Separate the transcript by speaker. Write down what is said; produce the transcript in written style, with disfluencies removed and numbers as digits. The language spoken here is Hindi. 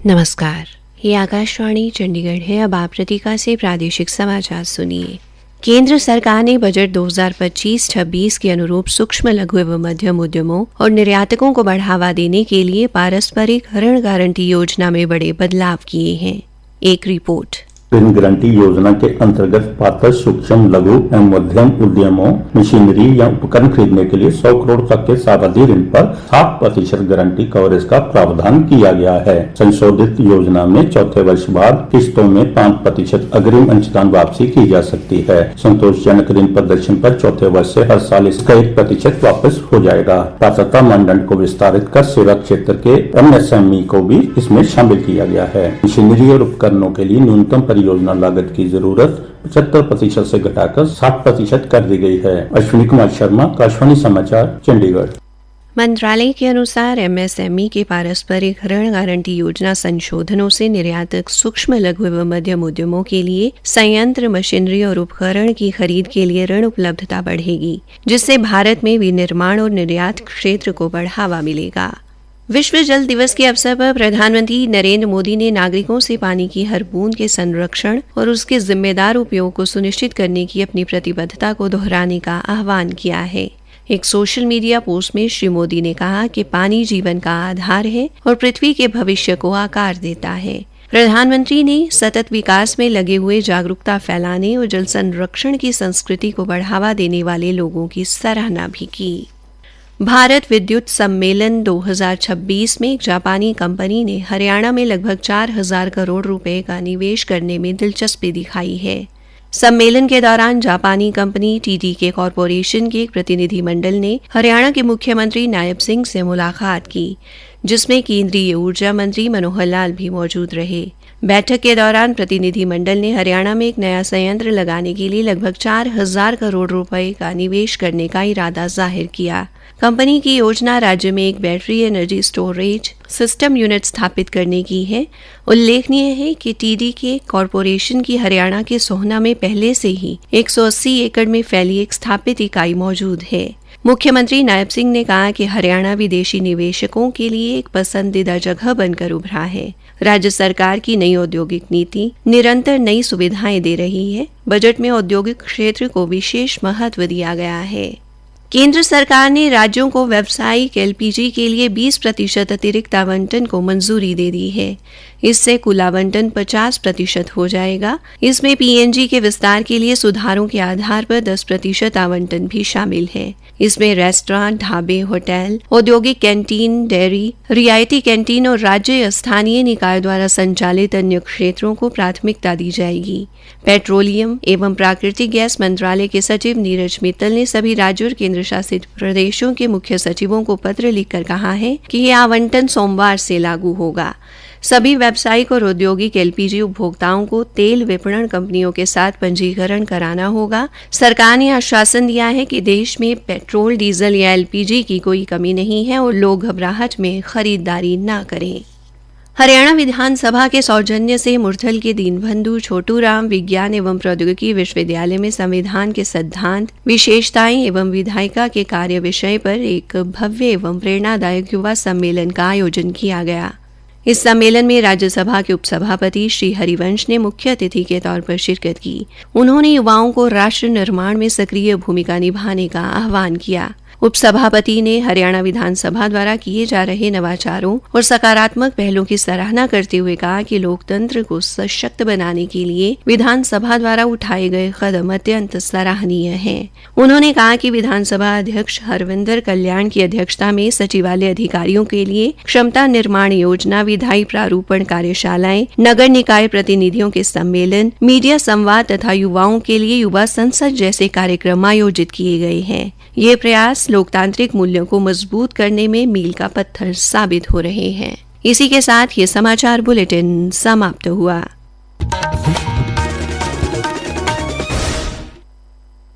Speaker 1: नमस्कार, ये आकाशवाणी चंडीगढ़ है। अब आप प्रतीका से प्रादेशिक समाचार सुनिए। केंद्र सरकार ने बजट 2025-26 के अनुरूप सूक्ष्म, लघु एवं मध्यम उद्यमों और निर्यातकों को बढ़ावा देने के लिए पारस्परिक ऋण गारंटी योजना में बड़े बदलाव किए हैं। एक रिपोर्ट।
Speaker 2: ऋण गारंटी योजना के अंतर्गत पात्र सूक्ष्म, लघु एवं मध्यम उद्यमों मशीनरी या उपकरण खरीदने के लिए 100 करोड़ तक के सावधि ऋण पर 60% गारंटी कवरेज का प्रावधान किया गया है। संशोधित योजना में चौथे वर्ष बाद किस्तों में 5% अग्रिम अंशदान वापसी की जा सकती है। संतोषजनक ऋण प्रदर्शन पर चौथे वर्ष से हर साल इसका 1% वापस हो जाएगा। पात्रता मानदंड को विस्तारित कर सेवा क्षेत्र के MSME को भी इसमें शामिल किया गया है। मशीनरी और उपकरणों के लिए न्यूनतम परियोजना लागत की जरूरत 75% से घटाकर 60% कर दी गई है। अश्विनी कुमार शर्मा, आकाशवाणी समाचार, चंडीगढ़।
Speaker 1: मंत्रालय के अनुसार MSME के पारस्परिक ऋण गारंटी योजना संशोधनों से निर्यातक सूक्ष्म, लघु एवं मध्यम उद्यमों के लिए संयंत्र, मशीनरी और उपकरण की खरीद के लिए ऋण उपलब्धता बढ़ेगी, जिससे भारत में विनिर्माण और निर्यात क्षेत्र को बढ़ावा मिलेगा। विश्व जल दिवस के अवसर पर प्रधानमंत्री नरेंद्र मोदी ने नागरिकों से पानी की हर बूंद के संरक्षण और उसके जिम्मेदार उपयोग को सुनिश्चित करने की अपनी प्रतिबद्धता को दोहराने का आह्वान किया है। एक सोशल मीडिया पोस्ट में श्री मोदी ने कहा कि पानी जीवन का आधार है और पृथ्वी के भविष्य को आकार देता है। प्रधानमंत्री ने सतत विकास में लगे हुए जागरूकता फैलाने और जल संरक्षण की संस्कृति को बढ़ावा देने वाले लोगों की सराहना भी की। भारत विद्युत सम्मेलन 2026 में एक जापानी कंपनी ने हरियाणा में लगभग 4,000 करोड़ रुपए का निवेश करने में दिलचस्पी दिखाई है। सम्मेलन के दौरान जापानी कंपनी TDK कॉरपोरेशन के एक प्रतिनिधिमंडल ने हरियाणा के मुख्यमंत्री नायब सिंह से मुलाकात की, जिसमें केंद्रीय ऊर्जा मंत्री मनोहर लाल भी मौजूद रहे। बैठक के दौरान प्रतिनिधिमंडल ने हरियाणा में एक नया संयंत्र लगाने के लिए लगभग 4,000 करोड़ रुपए का निवेश करने का इरादा जाहिर किया। कंपनी की योजना राज्य में एक battery energy storage system unit स्थापित करने की है। उल्लेखनीय है कि TDK कॉरपोरेशन की हरियाणा के सोहना में पहले से ही 180 एकड़ में फैली एक स्थापित इकाई मौजूद है। मुख्यमंत्री नायब सिंह ने कहा कि हरियाणा विदेशी निवेशकों के लिए एक पसंदीदा जगह बनकर उभरा है। राज्य सरकार की नई औद्योगिक नीति निरंतर नई सुविधाएं दे रही है। बजट में औद्योगिक क्षेत्र को विशेष महत्व दिया गया है। केंद्र सरकार ने राज्यों को व्यावसायिक LPG के लिए 20% अतिरिक्त आवंटन को मंजूरी दे दी है। इससे कुल आवंटन 50% हो जाएगा। इसमें PNG के विस्तार के लिए सुधारों के आधार पर 10% आवंटन भी शामिल है। इसमें रेस्टोरेंट, ढाबे, होटल, औद्योगिक कैंटीन, डेयरी, रियायती कैंटीन और राज्य या स्थानीय निकाय द्वारा संचालित अन्य क्षेत्रों को प्राथमिकता दी जाएगी। पेट्रोलियम एवं प्राकृतिक गैस मंत्रालय के सचिव नीरज मित्तल ने सभी राज्यों और केंद्र शासित प्रदेशों के मुख्य सचिवों को पत्र लिखकर कहा है कि यह आवंटन सोमवार से लागू होगा। सभी व्यावसायिक और औद्योगिक LPG उपभोक्ताओं को तेल विपणन कंपनियों के साथ पंजीकरण कराना होगा। सरकार ने आश्वासन दिया है कि देश में पेट्रोल, डीजल या LPG की कोई कमी नहीं है और लोग घबराहट में खरीदारी न करें। हरियाणा विधानसभा के सौजन्य से मुरथल के दीनबंधु छोटूराम विज्ञान एवं प्रौद्योगिकी विश्वविद्यालय में संविधान के सिद्धांत, विशेषताएं एवं विधायिका के कार्य विषय पर एक भव्य एवं प्रेरणादायक युवा सम्मेलन का आयोजन किया गया। इस सम्मेलन में राज्यसभा के उपसभापति श्री हरिवंश ने मुख्य अतिथि के तौर पर शिरकत की। उन्होंने युवाओं को राष्ट्र निर्माण में सक्रिय भूमिका निभाने का आह्वान किया। उपसभापति ने हरियाणा विधानसभा द्वारा किए जा रहे नवाचारों और सकारात्मक पहलों की सराहना करते हुए कहा कि लोकतंत्र को सशक्त बनाने के लिए विधानसभा द्वारा उठाए गए कदम अत्यंत सराहनीय हैं। उन्होंने कहा कि विधानसभा अध्यक्ष हरविंदर कल्याण की अध्यक्षता में सचिवालय अधिकारियों के लिए क्षमता निर्माण योजना, विधायी प्रारूपण कार्यशालाएं, नगर निकाय प्रतिनिधियों के सम्मेलन, मीडिया संवाद तथा युवाओं के लिए युवा संसद जैसे कार्यक्रम आयोजित किए गए हैं। ये प्रयास लोकतांत्रिक मूल्यों को मजबूत करने में मील का पत्थर साबित हो रहे हैं। इसी के साथ ये समाचार बुलेटिन समाप्त हुआ।